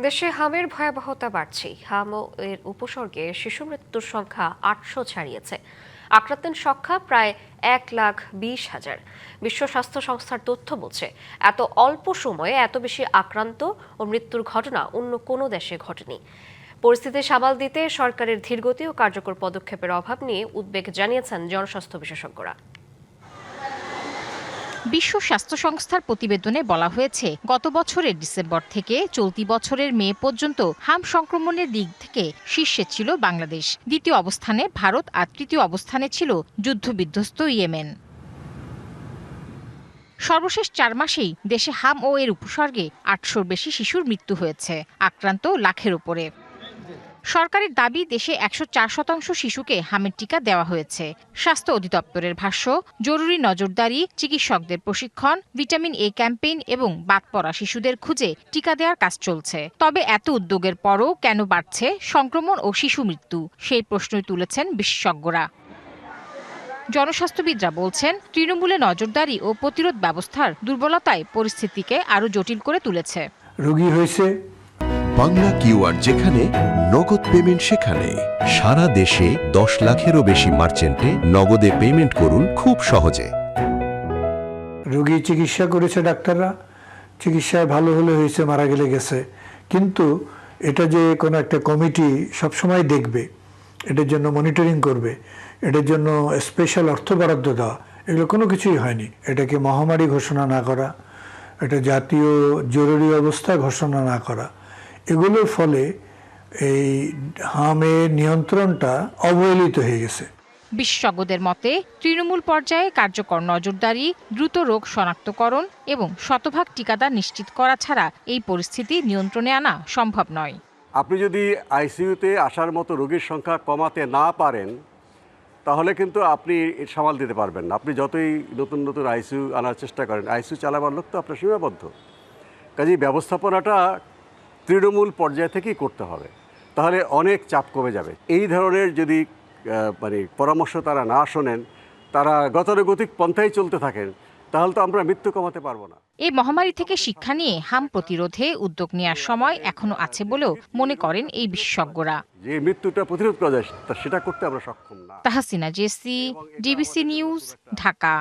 দেশে হামের ভয়াবহতা বাড়ছে। হাম ও এর উপসর্গে শিশু মৃত্যুর সংখ্যা ৮০০ ছাড়িয়েছে। আক্রান্তের সংখ্যা প্রায় ১,২০,০০০। বিশ্ব স্বাস্থ্য সংস্থার তথ্য বলছে, এত অল্প সময়ে এত বেশি আক্রান্ত ও মৃত্যুর ঘটনা অন্য কোনো দেশে ঘটেনি। পরিস্থিতি সামাল দিতে সরকারের ধীরগতি ও কার্যকর পদক্ষেপের অভাব নিয়ে উদ্বেগ জানিয়েছেন জনস্বাস্থ্য বিশেষজ্ঞরা। বিশ্ব স্বাস্থ্য সংস্থার প্রতিবেদনে বলা হয়েছে, গত বছরের ডিসেম্বর থেকে চলতি বছরের মে পর্যন্ত হাম সংক্রমণের দিক থেকে শীর্ষে ছিল বাংলাদেশ, দ্বিতীয় অবস্থানে ভারত আর তৃতীয় অবস্থানে ছিল যুদ্ধবিধ্বস্ত ইয়েমেন। সর্বশেষ ৪ মাসেই দেশে হাম ও এর উপসর্গে ৮০০-র বেশি শিশুর মৃত্যু হয়েছে, আক্রান্ত লাখের উপরে। সরকারের দাবি, দেশে ১০৪% শিশুকে হামের টিকা দেওয়া হয়েছে। স্বাস্থ্য অধিদপ্তরের ভাষ্য, জরুরি নজরদারি, চিকিৎসকদের প্রশিক্ষণ, ভিটামিন এ ক্যাম্পেইন এবং বাদ পড়া শিশুদের খুঁজে টিকা দেওয়ার কাজ চলছে। তবে এত উদ্যোগের পরও কেন বাড়ছে সংক্রমণ ও শিশু মৃত্যু, সেই প্রশ্নই তুলেছেন বিশেষজ্ঞরা। জনস্বাস্থ্যবিদরা বলছেন, তৃণমূলে নজরদারি ও প্রতিরোধ ব্যবস্থার দুর্বলতায় পরিস্থিতিকে আরও জটিল করে তুলেছে। রোগী হয়েছে বাংলা কিউআর, যেখানে নগদ পেমেন্ট সেখানে। সারা দেশে ১০ লাখেরও বেশি মার্চেন্টে নগদে পেমেন্ট করুন খুব সহজে। রোগী চিকিৎসা করেছে ডাক্তাররা, চিকিৎসায় ভালো হলে হয়েছে, মারা গেলে গেছে। কিন্তু এটা যে কোনো একটা কমিটি সবসময় দেখবে, এটার জন্য মনিটরিং করবে, এটার জন্য স্পেশাল অর্থ বরাদ্দ দেওয়া, এগুলো কোনো কিছুই হয়নি। এটাকে মহামারী ঘোষণা না করা, এটা জাতীয় জরুরি অবস্থা ঘোষণা না করা, এগুলোর ফলে এই হামের নিয়ন্ত্রণটা অবহেলিত হয়ে গেছে। বিশেষজ্ঞদের মতে, তৃণমূল পর্যায়ে কার্যকর নজরদারি, দ্রুত রোগ শনাক্তকরণ এবং শতভাগ টিকাদান নিশ্চিত করা ছাড়া এই পরিস্থিতি নিয়ন্ত্রণে আনা সম্ভব নয়। আপনি যদি আইসিইউতে আসার মতো রোগীর সংখ্যা কমাতে না পারেন, তাহলে কিন্তু আপনি সামাল দিতে পারবেন না। আপনি যতই নতুন নতুন আইসিইউ আনার চেষ্টা করেন, আইসিইউ চালাবার লোক তো আপনার সীমাবদ্ধ। কাজেই ব্যবস্থাপনাটা তৃণমূল পর্যায় থেকেই করতে হবে, তাহলে অনেক চাপ কমে যাবে। এই ধরনের যদি পরামর্শ তারা না শোনেন, তারা গতানুগতিক পন্থায় চলতে থাকেন, তাহলে তো আমরা মৃত্যু কমাতে পারবো না। এই মহামারী থেকে শিক্ষা নিয়ে হাম প্রতিরোধে উদ্যোগ নেওয়ার সময় এখনো আছে বলেও মনে করেন এই বিশেষজ্ঞরা। যে মৃত্যুটা প্রতিরোধ করা যায়, সেটা করতে আমরা সক্ষম না। Tahsina Jessy, DBC news, Dhaka.